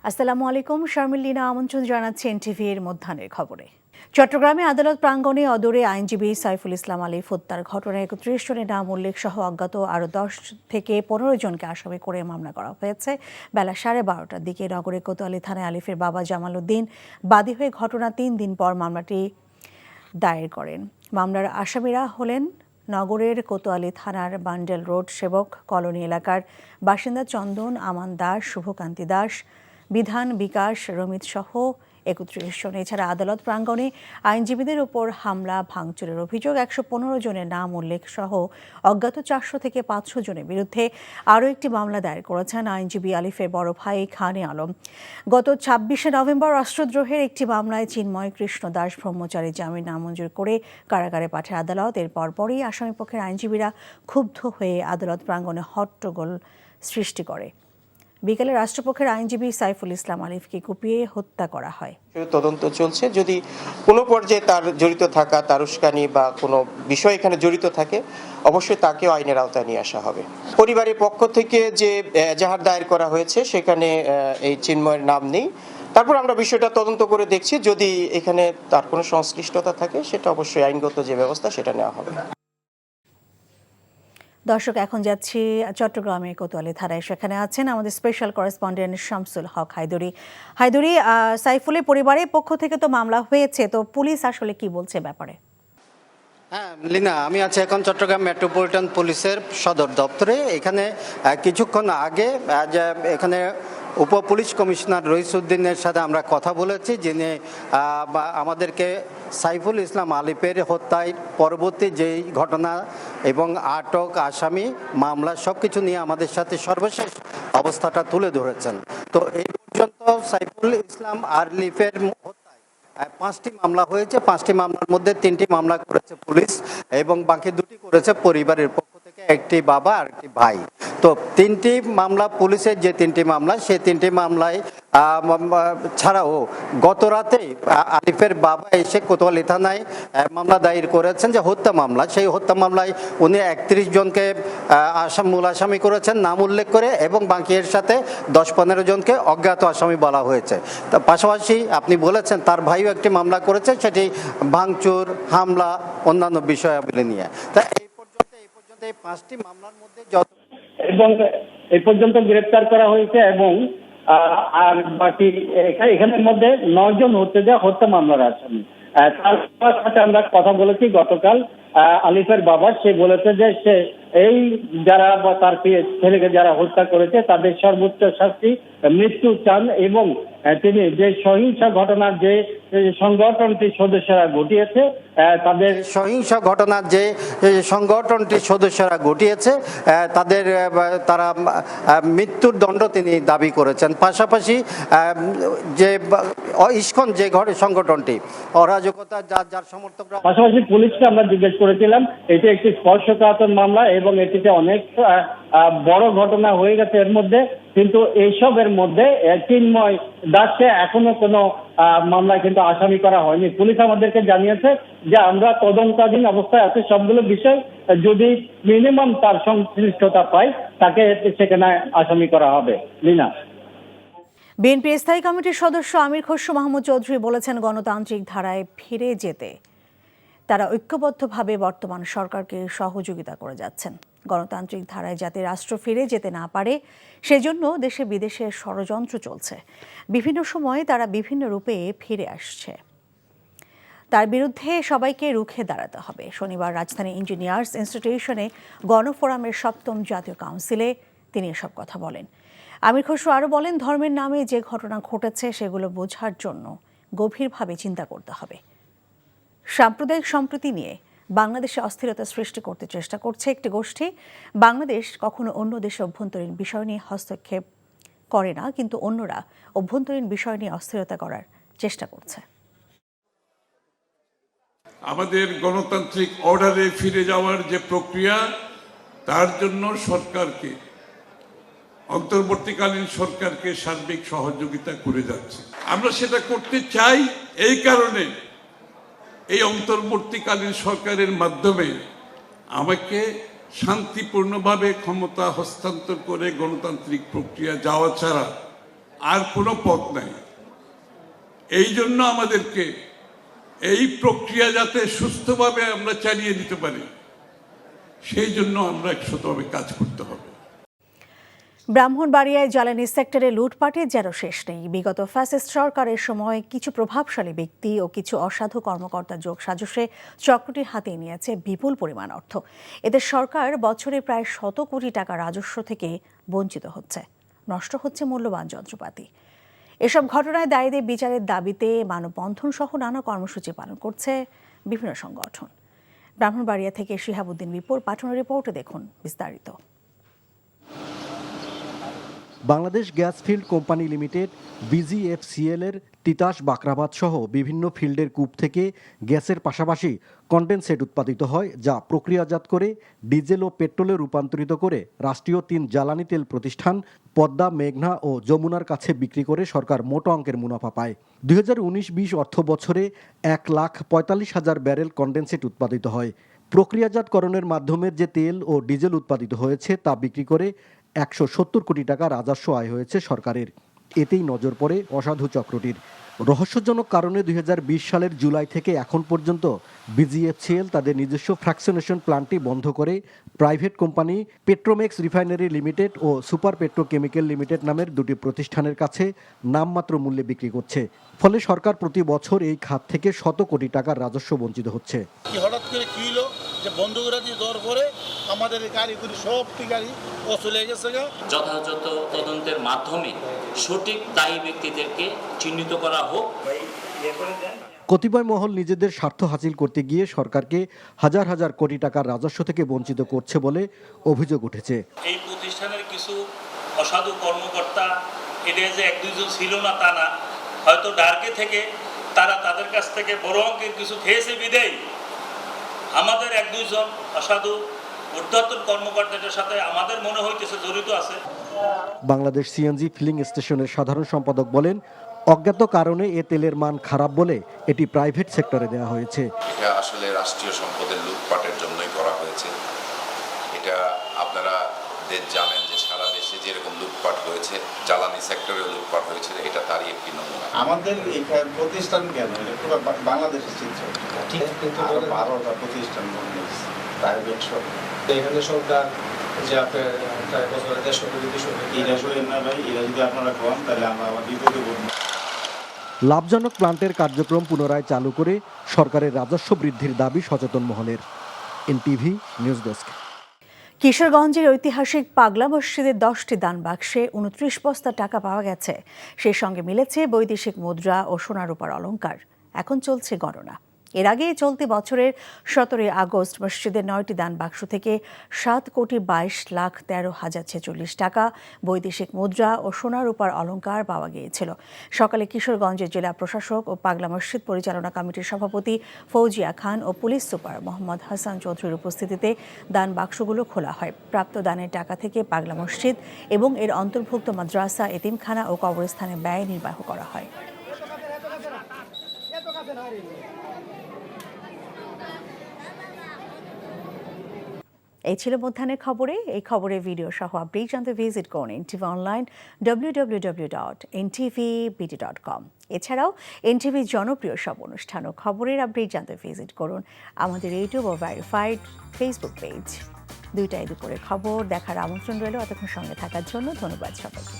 আসসালামু আলাইকুম, শারমিন লীনা আমন্ত্রণ জানাচ্ছি এনটিভি এর মধ্যাহ্নের খবরে। চট্টগ্রামে আদালত প্রাঙ্গণে অদূরে আইনজীবী সাইফুল ইসলাম আলিফ হত্যার ঘটনায় ৩১ জনের নাম উল্লেখ সহ অজ্ঞাত আরও ১০ থেকে ১৫ জনকে আসামি করে মামলা করা হয়েছে। বেলা 12:30টার দিকে নগরের কোতোয়ালি থানায় আলিফের বাবা জামাল উদ্দিন বাদী হয়ে ঘটনা ৩ দিন পর মামলাটি দায়ের করেন। মামলার আসামিরা হলেন নগরের কোতোয়ালি থানার বান্ডেল রোড সেবক কলোনি এলাকার বাসিন্দা চন্দন আমান দাস, শুভকান্তি দাস, বিধান, বিকাশ, রমিত সহ ৩১ জন। এছাড়া আদালত প্রাঙ্গণে আইনজীবীদের উপর হামলা ভাঙচুরের অভিযোগ, ১১৫ জনের নাম উল্লেখ সহ অজ্ঞাত ৪০০ থেকে ৫০০ জনের বিরুদ্ধে আরও একটি মামলা দায়ের করেছেন আইনজীবী আলিফের বড় ভাই খানে আলম। গত ২৬শে নভেম্বর রাষ্ট্রদ্রোহের একটি মামলায় চিন্ময় কৃষ্ণ দাস ব্রহ্মচারী জামিন নামঞ্জুর করে কারাগারে পাঠায় আদালত। এর পরপরই আসামিপক্ষের আইনজীবীরা ক্ষুব্ধ হয়ে আদালত প্রাঙ্গণে হট্টগোল সৃষ্টি করে। বিকেলে রাষ্ট্রপক্ষের আইনজীবী সাইফুল ইসলাম আলিফকে কুপিয়ে হত্যা করা হয়। তদন্ত চলছে, যদি কোনো পর্যায়ে তার জড়িত থাকা, তার উস্কানি বা কোনো বিষয় এখানে জড়িত থাকে, অবশ্যই তাকেও আইনের আওতায় নিয়ে আসা হবে। পরিবারের পক্ষ থেকে যে এজাহার দায়ের করা হয়েছে সেখানে এই চিন্ময়ের নাম নেই। তারপর আমরা বিষয়টা তদন্ত করে দেখছি, যদি এখানে তার কোনো সংশ্লিষ্টতা থাকে সেটা অবশ্যই আইনগত যে ব্যবস্থা সেটা নেওয়া হবে। দর্শক, এখন যাচ্ছি চট্টগ্রামে কোতোয়ালি থানায়। সেখানে আছেন আমাদের স্পেশাল করেসপন্ডেন্ট শামসুল হক হায়দরি। সাইফুলের পরিবারের পক্ষ থেকে তো মামলা হয়েছে, তো পুলিশ আসলে কি বলছে ব্যাপারে? হ্যাঁ লীনা, আমি আছি এখন চট্টগ্রাম মেট্রোপলিটন পুলিশের সদর দপ্তরে। এখানে কিছুক্ষণ আগে এখানে উপ পুলিশ কমিশনার রইসউদ্দিনের সাথে আমরা কথা বলেছি, যিনি আমাদেরকে সাইফুল ইসলাম আলিফের হত্যায় পরবর্তী যেই ঘটনা এবং আটক আসামি মামলা সব কিছু নিয়ে আমাদের সাথে সর্বশেষ অবস্থাটা তুলে ধরেছেন। তো এই পর্যন্ত সাইফুল ইসলাম আলিফের 5টি মামলা হয়েছে। 5টি মামলার মধ্যে 3টি মামলা করেছে পুলিশ এবং বাকি 2টি করেছে পরিবারের পক্ষ থেকে, একটি বাবা আর একটি ভাই। তো 3টি মামলা পুলিশের যে 3টি মামলা, সেই 3টি মামলায় ছাড়াও গত রাতে আলিফের বাবা এসে কোতোয়ালি থানায় মামলা দায়ের করেছেন যে হত্যা মামলা। সেই হত্যা মামলায় উনি 31 জনকে মূল আসামি করেছেন নাম উল্লেখ করে, এবং বাকি এর সাথে 10-15 জনকে অজ্ঞাত আসামি বলা হয়েছে। তো পাশাপাশি আপনি বলেছেন তার ভাইও একটি মামলা করেছে, সেটি ভাঙচুর, হামলা, অন্যান্য বিষয়াবলী নিয়ে। তা এই পর্যন্ত এই 5টি মামলার মধ্যে এবং এই পর্যন্ত গ্রেপ্তার করা হয়েছে, এবং আর বাকি এখানের মধ্যে 9 জন হচ্ছে যে হত্যা মামলার আসামি। তার সাথে আমরা কথা বলেছি গতকাল আলিফের বাবা, সে বলেছে যে সে এই যারা বা তার ছেলেকে যারা হত্যা করেছে তাদের সর্বোচ্চ শাস্তি মৃত্যু চান, এবং তিনি যে সহিংস ঘটনার যে সংগঠনটি সদস্যরা ঘটিয়েছে তাদের তারা মৃত্যুর দণ্ড তিনি দাবি করেছেন। পাশাপাশি যে ইস্কন যে সংগঠনটি অরাজকতা যার সমর্থকরা, পাশাপাশি পুলিশকে আমরা জিজ্ঞেস করেছিলাম, এটি একটি স্পর্শকাতর মামলা এবং এটিতে অনেক বড় ঘটনা হয়ে গেছে এর মধ্যে, কিন্তু এইসবের মধ্যে চিন্ময় দাসকে এখনো কোনো মামলায় কিন্তু আসামি করা হয়নি। পুলিশ আমাদেরকে জানিয়েছে যে আমরা তদন্তাধীন অবস্থায় আছে, সবগুলো বিষয় যদি মিনিমাম তার সংশ্লিষ্টতা পাই তাকে সেখানে আসামি করা হবে। লীনা, বিএনপি স্থায়ী কমিটির সদস্য আমির খসরু মাহমুদ চৌধুরী বলেছেন, গণতান্ত্রিক ধারায় ফিরে যেতে তারা ঐক্যবদ্ধভাবে বর্তমান সরকারকে সহযোগিতা করে যাচ্ছেন। গণতান্ত্রিক ধারায় যাতে রাষ্ট্র ফিরে যেতে না পারে সেজন্য দেশে বিদেশে ষড়যন্ত্র চলছে। বিভিন্ন সময়ে তারা বিভিন্ন রূপে ফিরে আসছে, তার বিরুদ্ধে সবাইকে রুখে দাঁড়াতে হবে। শনিবার রাজধানী ইঞ্জিনিয়ার্স ইনস্টিটিউশনে গণফোরামের 7ম জাতীয় কাউন্সিলে তিনি এসব কথা বলেন। আমির খসরু আরও বলেন, ধর্মের নামে যে ঘটনা ঘটেছে সেগুলো বোঝার জন্য গভীরভাবে চিন্তা করতে হবে। সাম্প্রদায়িক সম্প্রীতি নিয়ে বাংলাদেশে অস্থিরতা সৃষ্টি করতে চেষ্টা করছে একটি গোষ্ঠী। বাংলাদেশ কখনো অন্য দেশে অভ্যন্তরীণ বিষয় নিয়ে হস্তক্ষেপ করে না, কিন্তু অন্যরা অভ্যন্তরীণ বিষয় নিয়ে অস্থিরতা করার চেষ্টা করছে। আমাদের গণতান্ত্রিক অর্ডারে ফিরে যাওয়ার যে প্রক্রিয়া, তার জন্য সরকারকে, অন্তর্বর্তীকালীন সরকারকে সার্বিক সহযোগিতা করে যাচ্ছে। আমরা সেটা করতে চাই, এই কারণে এই অন্তর্বর্তীকালীন সরকারের মাধ্যমে আমাকে শান্তিপূর্ণভাবে ক্ষমতা হস্তান্তর করে গণতান্ত্রিক প্রক্রিয়া যাওয়া ছাড়া আর কোনো পথ নাই। এই জন্য আমাদেরকে এই প্রক্রিয়া যাতে সুস্থভাবে আমরা চালিয়ে নিতে পারি, সেই জন্য আমরা একসাথে কাজ করতে হবে। ব্রাহ্মণবাড়িয়ায় জ্বালানি সেক্টরে লুটপাটের যেন শেষ নেই। বিগত ফ্যাসিস্ট সরকারের সময় কিছু প্রভাবশালী ব্যক্তি ও কিছু অসাধু কর্মকর্তার যোগ সাজসে চক্রটি হাতিয়ে নিয়েছে বিপুল পরিমাণ অর্থ। এতে সরকার বছরে প্রায় 100 কোটি টাকা রাজস্ব থেকে বঞ্চিত হচ্ছে, নষ্ট হচ্ছে মূল্যবান যন্ত্রপাতি। এসব ঘটনায় দায়ীদের বিচারের দাবিতে মানববন্ধন সহ নানা কর্মসূচি পালন করছে বিভিন্ন সংগঠন। ব্রাহ্মণবাড়িয়া থেকে শিহাবুদ্দিন বিপুল পাঠানো রিপোর্টে দেখুন বিস্তারিত। Bangladesh gas field company limited BGFCL এর তিতাস বাকরাবাদ সহ বিভিন্ন ফিল্ডের কূপ থেকে গ্যাসের পাশাপাশি কন্ডেনসেট উৎপাদিত হয়, যা প্রক্রিয়াজাত করে ডিজেল ও পেট্রোলে রূপান্তরিত করে রাষ্ট্রীয় 3 জ্বালানি তেল প্রতিষ্ঠান পদ্মা, মেঘনা ও যমুনার কাছে বিক্রি করে সরকার মোটা অঙ্কের মুনাফা পায়। 2019-20 অর্থ বছরে 1,45,000 ব্যারেল কন্ডেনসেট উৎপাদিত হয়। প্রক্রিয়াজাতকরণের মাধ্যমে যে তেল ও ডিজেল উৎপাদিত হয়েছে তা বিক্রি করে 170 কোটি টাকা রাজস্ব আয় হয়েছে সরকারের। এতেই নজর পড়ে অসাধু চক্রটির। রহস্যজনক কারণে 2020 সালের জুলাই থেকে এখন পর্যন্ত BGFCL তাদের নিজস্ব ফ্র্যাকশনেশন প্ল্যান্টটি বন্ধ করে প্রাইভেট কোম্পানি পেট্রোমেক্স রিফাইনারি লিমিটেড ও সুপার পেট্রোকেমিক্যাল লিমিটেড নামের দুটি প্রতিষ্ঠানের কাছে নামমাত্র মূল্যে বিক্রি করছে। ফলে সরকার প্রতি বছর এই খাত থেকে 100 কোটি টাকার রাজস্ব বঞ্চিত হচ্ছে। হঠাৎ করে কি হলো যে বন্ধ করে দিয়ে দেওয়ার পরে আমাদের গাড়িগুলি সবটি গাড়ি চলে গেছে। যথাযথ তদন্তের মাধ্যমে সঠিক দায়ী ব্যক্তিদেরকে চিহ্নিত করা হোক। কতিপয় মহল নিজেদের স্বার্থ হাসিল করতে গিয়ে সরকারকে হাজার হাজার কোটি টাকার রাজস্ব থেকে বঞ্চিত করছে বলে অভিযোগ উঠেছে। এই প্রতিষ্ঠানের কিছু অসাধু কর্মকর্তা, এটা যে 1-2 জন ছিল না তা না, হয়তো ডার্কে থেকে তারা তাদের কাছ থেকে বড় অঙ্কের কিছু খেয়েছে বিদেয় আমাদের 1-2 জন অসাধু ঊর্ধ্বতন কর্মকর্তাদের সাথে আমাদের মনে হইতেছে জড়িত আছে। বাংলাদেশ CNG ফিলিং স্টেশনের সাধারণ সম্পাদক বলেন, অজ্ঞাত কারণে এ তেলের মান খারাপ বলে এটি প্রাইভেট সেক্টরে দেওয়া হয়েছে। এটা আসলে রাষ্ট্রীয় সম্পদের লুটপাটের জন্যই করা হয়েছে। এটা আপনারা জানেন যে সারা দেশে যেরকম লুটপাট হয়েছে, জ্বালানি সেক্টরে লুটপাট হয়েছে, এটা তারই একটি নমুনা। আমাদের এই প্রতিষ্ঠান কেন, এটা পুরো বাংলাদেশের চিত্র, কিন্তু 12টা প্রতিষ্ঠান প্রাইভেট সব এখানে সরকার যে আপনার প্রায় বছরে 150 কোটি 200 কোটি এরা করেন না ভাই, এরা যদি আপনারা কম তাহলে আমরা আবার বিপদে পড়ব। লাভজনক প্ল্যান্টের কার্যক্রম পুনরায় চালু করে সরকারের রাজস্ব বৃদ্ধির দাবি সচেতন মহলের। NTV news desk. কিশোরগঞ্জের ঐতিহাসিক পাগলা মসজিদের 10টি দান বাক্সে 29 বস্তা টাকা পাওয়া গেছে। সেই সঙ্গে মিলেছে বৈদেশিক মুদ্রা ও সোনা রূপার অলংকার। এখন চলছে গণনা। এর আগে চলতি বছরের 17 আগস্ট মসজিদের 9টি দান বাক্স থেকে 7,22,13,046 টাকা বৈদেশিক মুদ্রা ও সোনা রূপার অলংকার পাওয়া গিয়েছিল। সকালে কিশোরগঞ্জের জেলা প্রশাসক ও পাগলা মসজিদ পরিচালনা কমিটির সভাপতি ফৌজিয়া খান ও পুলিশ সুপার মোহাম্মদ হাসান চৌধুরীর উপস্থিতিতে দান বাক্সগুলো খোলা হয়। প্রাপ্ত দানের টাকা থেকে পাগলা মসজিদ এবং এর অন্তর্ভুক্ত মাদ্রাসা, এতিমখানা ও কবরস্থানে ব্যয় নির্বাহ করা হয়। এই ছিল মধ্যাহ্নের খবরে। এই খবরের ভিডিও সহ আপডেট জানতে ভিজিট করুন NTV অনলাইন www.ntvbt.com। এছাড়াও NTV জনপ্রিয় সব অনুষ্ঠান ও খবরের আপডেট জানতে ভিজিট করুন আমাদের ইউটিউব ও ভেরিফাইড ফেসবুক পেজ। 2টায় দুপুরের খবর দেখার আমন্ত্রণ রইল। এতক্ষণ সঙ্গে থাকার জন্য ধন্যবাদ সবাইকে।